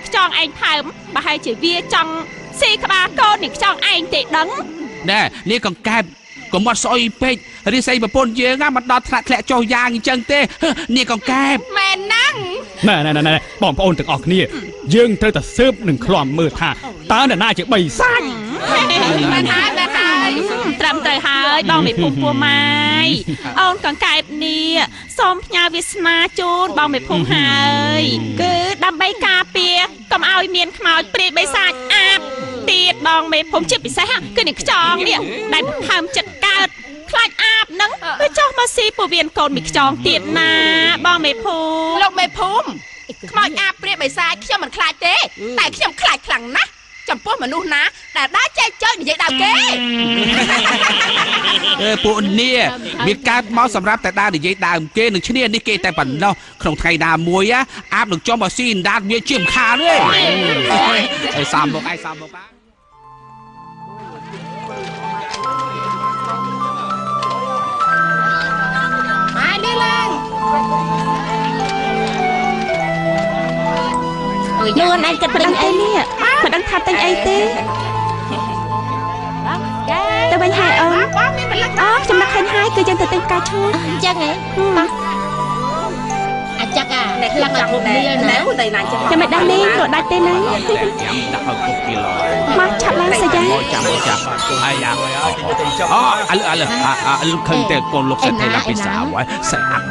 នេះខ្ចង់ឯងថើមបើហើយជាវាចង់ស៊ីក្បាលកូននេះខ្ចង់ឯងទេដឹងណែនេះកង្កែបកុំមកស្អុយពេករិស័យប្រពន្ធយើងណាមិនដល់ថ្នាក់ធ្លាក់ចុះយ៉ាងអញ្ចឹងទេនេះកង្កែបមែនហ្នឹងណែបងប្អូនទាំងអស់គ្នាយើងត្រូវតែស៊ើបនឹងឃ្លាំមើលថាតើអ្នកណាជាបីសាច់មែនហើយត្រឹមត្រូវហើយបងមេភូមិពោះម៉ាយអូនកង្កែបនេះសូមផ្ញើវាសនាជូនបងមេភូមិហើយគឺដើម្បីការពារកុំឲ្យមានខ្មោចព្រាយបិសាចអាបទៀតបងមេភូមិជាពិសេសគឺនឹងខ្ចង់នេះដែលផើមចិត្តកើតខ្លាចអាបនឹងទៅចុះមកស៊ីពោះវៀនកូនមីខ្ចង់ទៀតណាបងមេភូមិលោកមេភូមិខ្មោចអាបព្រាយបិសាចខ្ញុំមិនខ្លាចទេតែខ្ញុំខ្លាចខ្លាំងណាស់ចំពោះមនុស្សណាដែលដើរចែកចើនិយាយដើមគេពួកនេះវាកើតមកសម្រាប់តែដើរនិយាយដើមគេនឹងឈ្នះនេះគេតែប៉ុណ្ណោះក្នុងថ្ងៃណាមួយអាបនឹងចុះមកស៊ីអណ្ដាតវាជាមិនខានទេឯសំមកឯសំមកអានេះឡើងនួនឯងគិតប្រឹងអីនេះមិនដឹងថាទិញអីទេទៅវិញហើយអូនខ្ញុំនឹកឃើញហើយគឺយើងទៅទិញផ្កាឈូកអញ្ចឹងហ៎អាចចាក់អ្នកខ្លាំងចង់នេះណាទៅណាចឹងចាំមិនដឹងនេះលក់ដាច់ទេណាចាំដាក់ឲ្យគុកគីឡូមកឆាប់ឡើងសាយ៉ាចាំហើយឥឡូវឃើញតែកូនលោកសេដ្ឋីឡាពីសាវស្អាត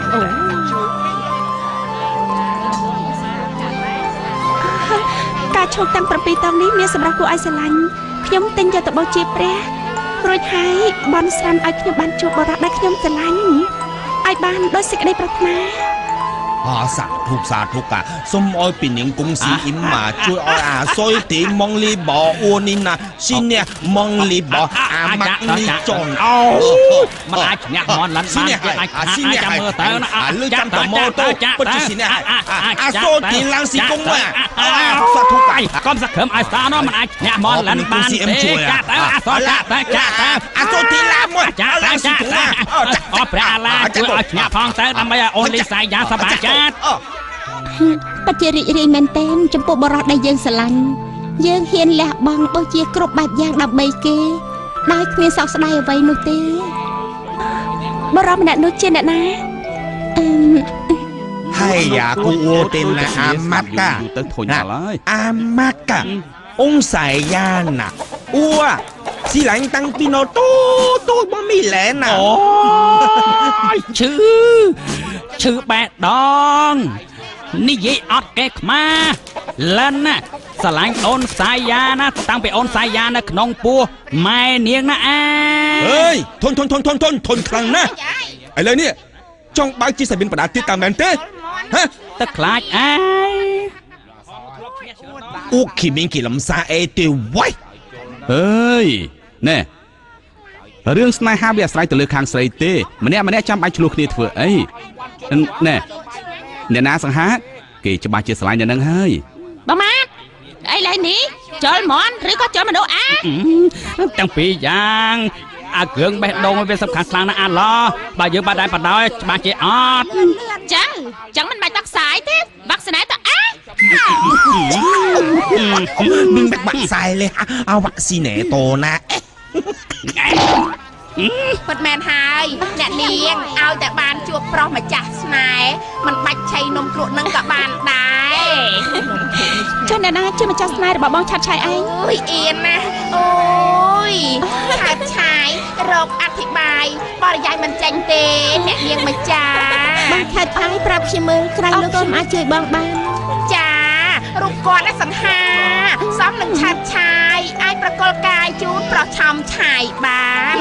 ការឈោកទាំង7តង់នេះមានសម្រាប់គួរឲ្យស្រឡាញ់ខ្ញុំទិញយកទៅបោះជាព្រះរួចហើយបន់ស្រានឲ្យខ្ញុំបានជួបបរិយាដែលខ្ញុំស្រឡាញ់ឲ្យបានដោយសេចក្តីប្រាថ្នាសាធុកសូមឲ្យពីនាងគង់ស៊ីអ៊ីមមកជួយឲ្យអាសុយទីម៉ងលីបអ៊ូនេះណាស៊ីនេះម៉ងលីបអាម៉ាក់នេះចង់អូមិនអាចឈ្នះមនឡាន់បានគេអាចស៊ីនេះចាំមើលតើណាលើចាំតម៉ូតូពិតជាស៊ីនេះអាសុយទីឡើងស៊ីគង់សាធុកកុំសង្ឃឹមឲ្យស្តានោះមិនអាចឈ្នះមនឡាន់បានទេចាតើអាសុយចាតើអាសុយទីឡាមួយចាតើអព្រះអាឡាជួយឲ្យឈ្នះផងទៅដើម្បីឲ្យអូនលីសាយ៉ាងសប្បាយពិតជារីករាយមែនទែនចំពោះបរិយាដែលយើងស្រឡាញ់យើងហ៊ានលះបង់បោះជាគ្រប់បែបយ៉ាងដើម្បីគេដោយគ្មានសោកស្ដាយអ្វីនោះទេបរិយាម្នាក់នោះជាអ្នកណាហើយយ៉ាគូអូទេណាអាម៉ាត់កាទៅធុញដល់ហើយអាម៉ាត់កាអង្គសាយយ៉ាណាអូស៊ីឡាញ់តាំងពីណូទូបងមីឡែនណាអូយឈឺបែដងនិយាយអត់កេះខ្មាលិនណាស្រឡាញ់អូនសាយាណាតាំងពីអូនសាយានៅក្នុងពោះម៉ែនាងណាអើយធន់ខ្លាំងណាស់ឥឡូវនេះចង់បើកជាសាប៊ីនបដាទៀតតាមមែនទេហ៎ទឹកខ្លាចអើយអូគីមីងគីលំសាអេទេវ៉ៃអើយណែរឿងស្នេហាវាអាស្រ័យទៅលើខាងស្រីទេម្នាក់ចាំបាច់ឆ្លោះគ្នាធ្វើអីណែអ្នកណាសង្ហាគេច្បាស់ជាស្រឡាញ់នៅនឹងហើយបងម៉ាអីឡើយនេះចុលមន់ឬក៏ចុលមនុស្សទាំងពីរយ៉ាងអាគ្រឿងបេះដូងវាសំខាន់ខ្លាំងណាស់អាឡោបើយើងបាត់ដែរបដោយច្បាស់ជាអត់ចឹងមិនបាច់បាក់ខ្សែទេបាក់ស្នេហ៍ទៅមិនបាក់ខ្សែលេអាវ៉ាក់ស៊ីណេតូណាពិតមែនហើយអ្នកនាងឲ្យតែបានជួបប្រុសម្ចាស់ស្នេហ៍មិនបាច់ឆៃនំគ្រក់នឹងក៏បានដែរចុះអ្នកណាជាម្ចាស់ស្នេហ៍របស់បងឆាត់ឆាយឯងអូយអៀនណាអូយឆាត់ឆាយរកអធិប្បាយបរិយាយមិនចាញ់ទេអ្នកនាងម្ចាស់បងឆាត់ឆាយប្រាប់ខ្ញុំមើលក្រៅលោកខ្ញុំអាចជួយបងបានចារូបគាត់សង្ហាសមនឹងឆាត់ឆាយអាចប្រកល់កាយជូនប្រុសឆំឆាយបាន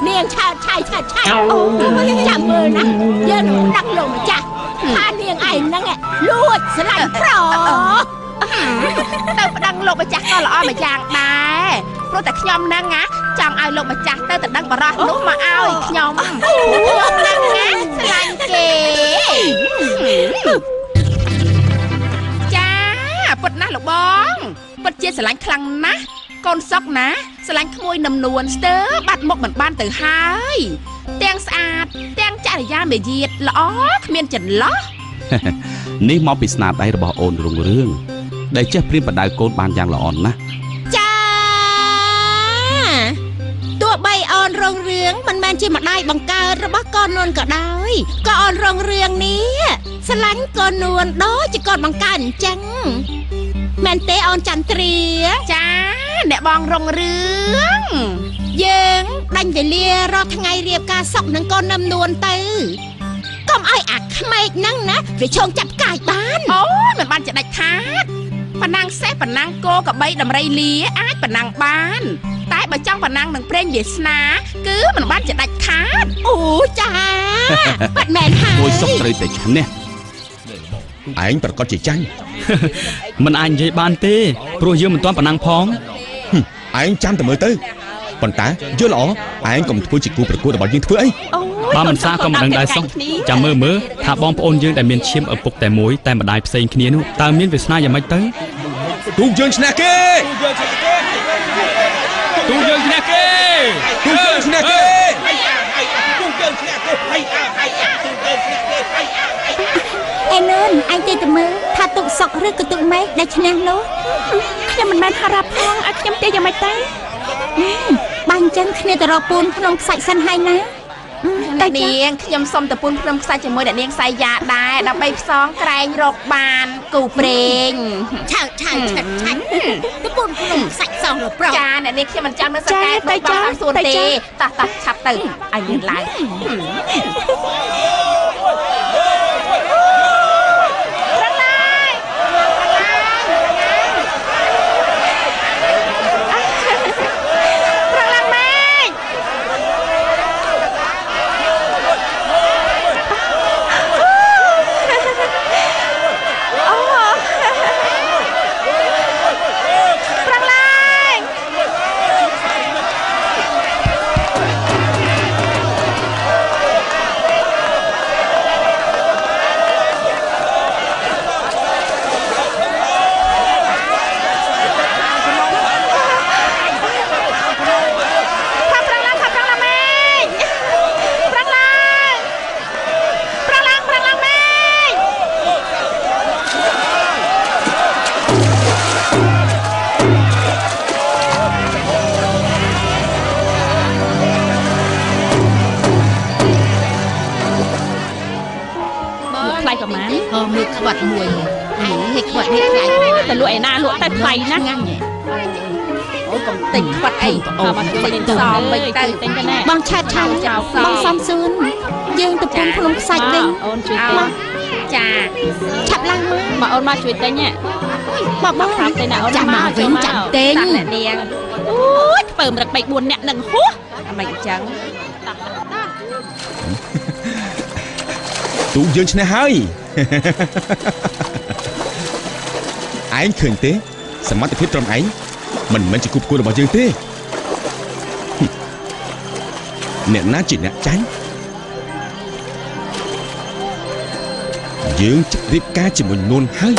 នាងឆាត់ឆាយអូចាំមើលណាយើងនឹងដឹកលោកម្ចាស់ថានាងឯងហ្នឹងលួចស្រឡាញ់ប្រុសទៅប្តឹងលោកម្ចាស់ក៏ល្អមួយយ៉ាងដែរព្រោះតែខ្ញុំហ្នឹងណាចង់ឲ្យលោកម្ចាស់ទៅដឹងបរោះនោះមកឲ្យខ្ញុំហ្នឹងណាស្រឡាញ់គេចាពិតណាស់លោកបងពិតជាស្រឡាញ់ខ្លាំងណាស់កូនសុកណាស្រឡាញ់ក្មួយនំនួនស្ទើរបាត់មុខមិនបានទៅហើយទាំងស្អាតទាំងចរិយាមាយាទល្អគ្មានចន្លោះ នេះមកពីស្នាដៃរបស់អូនរុងរឿងដែលចេះព្រៀនបដៅកូនបានយ៉ាងល្អណាស់ ចាទោះបីអូនរងរឿងមិនមែនជាម្ដាយបង្កើតរបស់កូននួនក៏ដោយក៏អូនរងរឿងនេះស្រឡាញ់កូននួនដូចជាកូនបង្កើតអញ្ចឹងមែនទេអូនចន្ទ្រាចាអ្នកបងរងរឿងយើងដាញ់វេលារាល់ថ្ងៃរៀបការសក់នឹងកូននឹមនួនទៅកុំឲ្យអាក្មេកហ្នឹងណាវាឈោងចាប់កាយបានអូយមិនបានចដាច់ខាតប៉ណ្ណាំងសេះប៉ណ្ណាំងគោកបីដំរីលាអាចប៉ណ្ណាំងបានតែបើចង់ប៉ណ្ណាំងនឹងព្រេងវាសនាគឺមិនបានចដាច់ខាតអូចាបាត់មែនហើយមួយសុកត្រូវតែឈ្នះ ឯងប្រកាសជាចាញ់ មិនអាចនិយាយបានទេព្រោះយើងមិនទាន់ប៉ុណ្ណឹងផង ឯងចាំតែមើលទៅប៉ុន្តែយល់ល្អឯងកុំធ្វើជាគូប្រកួតរបស់យើងធ្វើអី បើមិនសាក៏មិនដឹងដែរសោះចាំមើលថាបងប្អូនយើងដែលមានឈាមឪពុកតែមួយតែម្ដាយផ្សេងគ្នានោះតើមានវាសនាយ៉ាងម៉េចទៅទូយើងឈ្នះគេ ទូយើងឈ្នះគេ អេនូនអញទៅមើលថាទុកសុកឬក៏ទុកម៉េចដែលឈ្នះនោះខ្ញុំមិនបានហារ៉ាប់ផងឲ្យខ្ញុំទៅយ៉ាងម៉េចទៅបាញ់ចឹងគ្នាទៅរកពូនក្នុងខ្សាច់សិនហើយណាតែនាងខ្ញុំសុំតពូនក្នុងខ្សាច់ជាមួយអ្នកនាងសៃយ៉ាដែរដើម្បីផ្សងក្រែងរកបានគូព្រេងឆៅតពូនក្នុងខ្សាច់សងរប្រុសចាអ្នកនាងខ្ញុំមិនចាំនៅសកែដូចបងអត់សួនទេតោះឆាប់ទៅឲ្យមានឡើងមួយខ្វាត់មួយឲ្យខ្វាត់នេះថ្លៃតែលក់ឯណាលក់តែថ្លៃណាស់អូកំទិញខ្វាត់អីអូមកទិញសំវិញទៅទិញទៅណាបងឆាតបងសំសួនយើងទៅពុំក្នុងខ្សាច់វិញអូនជួយទិញចាឆាប់ឡើងមកអូនមកជួយទិញបងប្រាប់ទៅណាអូនមកវិញចាំទិញអ្នកនាងអូយធ្វើមរឹក3 4នាក់នឹងហួសអមិនអញ្ចឹងទូយើងឈ្នះហើយឯងឃើញទេសមត្ថភាពត្រឹមឯងមិនមែនជាគូប្រកួតរបស់យើងទេអ្នកណាជាអ្នកចាញ់យើងជិះរៀបការជាមួយនួនហើយ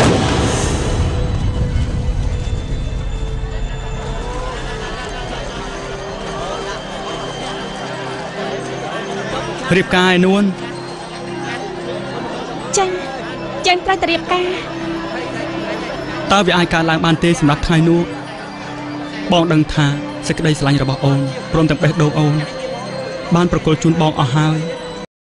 រៀបការឯនួនចាញ់ត្រូវតែរៀបការតើវាអាចកើតឡើងបានទេសម្រាប់ថ្ងៃនោះបងដឹងថាសេចក្តីស្រឡាញ់របស់អូនព្រមទាំងបេះដូងអូនបានប្រគល់ជូនបងអស់ហើយ